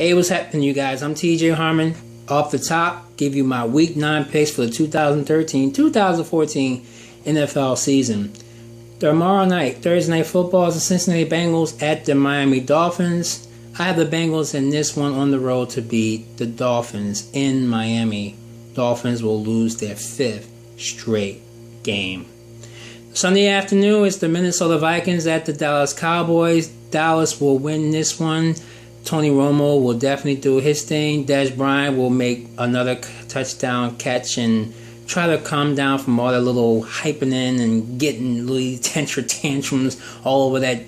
Hey, what's happening, you guys? I'm TJ Harmon. Off the top, give you my Week 9 picks for the 2013-2014 NFL season. Tomorrow night, Thursday Night Football, is the Cincinnati Bengals at the Miami Dolphins. I have the Bengals in this one on the road to beat the Dolphins in Miami. Dolphins will lose their 5th straight game. Sunday afternoon is the Minnesota Vikings at the Dallas Cowboys. Dallas will win this one. Tony Romo will definitely do his thing. Dez Bryant will make another touchdown catch and try to calm down from all that little hyping in and getting little tantrums all over that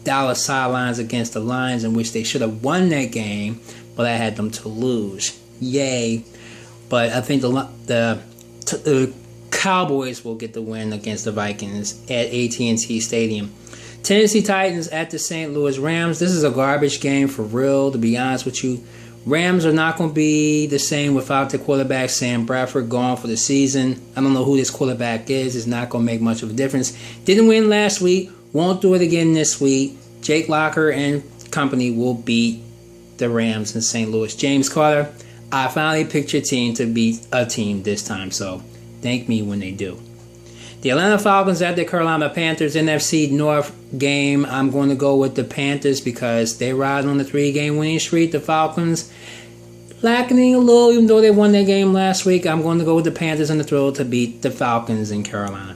Dallas sidelines against the Lions, in which they should have won that game, but I had them to lose. Yay. But I think the Cowboys will get the win against the Vikings at AT&T Stadium. Tennessee Titans at the St. Louis Rams. This is a garbage game for real, to be honest with you. Rams are not going to be the same without their quarterback, Sam Bradford, gone for the season. I don't know who this quarterback is. It's not going to make much of a difference. Didn't win last week. Won't do it again this week. Jake Locker and company will beat the Rams in St. Louis. James Carter, I finally picked your team to beat a team this time, so thank me when they do. The Atlanta Falcons at the Carolina Panthers NFC North game. I'm going to go with the Panthers because they're riding on the 3-game winning streak. The Falcons lacking a little, even though they won their game last week. I'm going to go with the Panthers on the throw to beat the Falcons in Carolina.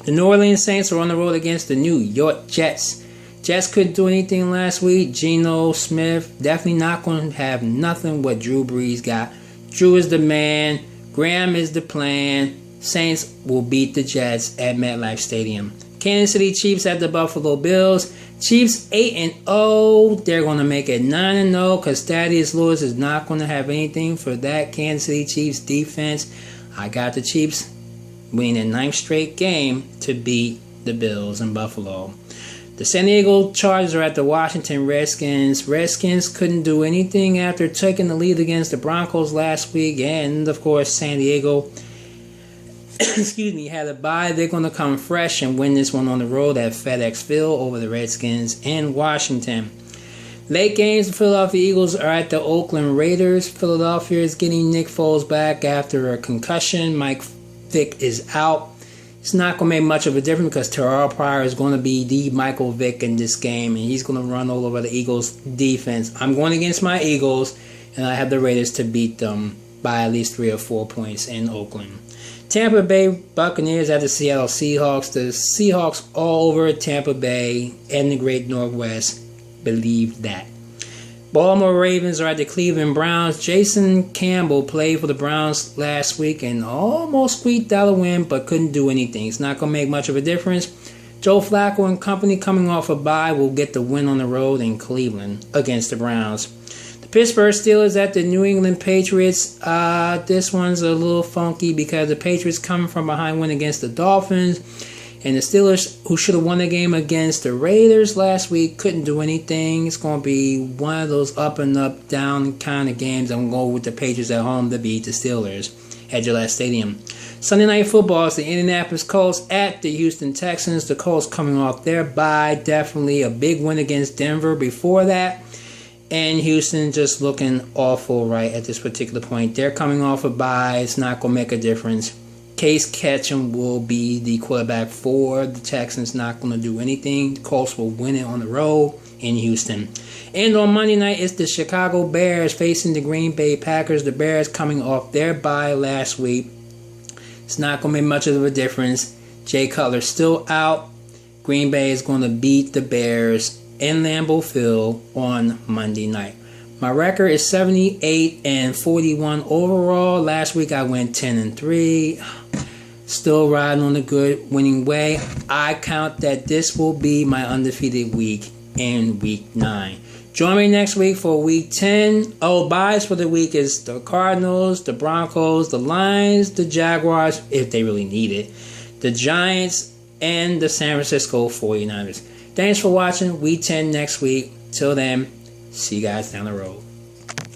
The New Orleans Saints are on the road against the New York Jets. Jets couldn't do anything last week. Geno Smith definitely not going to have nothing what Drew Brees got. Drew is the man. Graham is the plan. Saints will beat the Jets at MetLife Stadium. Kansas City Chiefs at the Buffalo Bills. Chiefs 8-0. They're going to make it 9-0 because Thaddeus Lewis is not going to have anything for that Kansas City Chiefs defense. I got the Chiefs winning their 9th straight game to beat the Bills in Buffalo. The San Diego Chargers are at the Washington Redskins. Redskins couldn't do anything after taking the lead against the Broncos last week. And, of course, San Diego had a bye. They're going to come fresh and win this one on the road at FedEx Field over the Redskins in Washington. Late games, the Philadelphia Eagles are at the Oakland Raiders. Philadelphia is getting Nick Foles back after a concussion. Mike Vick is out. It's not going to make much of a difference because Terrell Pryor is going to be the Michael Vick in this game, and he's going to run all over the Eagles' defense. I'm going against my Eagles, and I have the Raiders to beat them by at least 3 or 4 points in Oakland. Tampa Bay Buccaneers at the Seattle Seahawks. The Seahawks all over Tampa Bay and the Great Northwest. Believe that. Baltimore Ravens are at the Cleveland Browns. Jason Campbell played for the Browns last week and almost squeaked out a win, but couldn't do anything. It's not going to make much of a difference. Joe Flacco and company, coming off a bye, will get the win on the road in Cleveland against the Browns. Pittsburgh Steelers at the New England Patriots. This one's a little funky because the Patriots come from behind win against the Dolphins. And the Steelers, who should have won the game against the Raiders last week, couldn't do anything. It's going to be one of those up and up, down kind of games. I'm going to go with the Patriots at home to beat the Steelers at Gillette Stadium. Sunday Night Football is the Indianapolis Colts at the Houston Texans. The Colts coming off their bye. Definitely a big win against Denver before that. And Houston just looking awful right at this particular point. They're coming off a bye. It's not going to make a difference. Case Ketchum will be the quarterback for the Texans. Not going to do anything. The Colts will win it on the road in Houston. And on Monday night, it's the Chicago Bears facing the Green Bay Packers. The Bears coming off their bye last week. It's not going to make much of a difference. Jay Cutler's still out. Green Bay is going to beat the Bears in Lambeau Field on Monday night. My record is 78-41 overall. Last week I went 10-3. Still riding on a good winning way. I count that this will be my undefeated week in week 9. Join me next week for week 10. Buys for the week is the Cardinals, the Broncos, the Lions, the Jaguars, if they really need it, the Giants, and the San Francisco 49ers. Thanks for watching. Week 10 next week. Till then, see you guys down the road.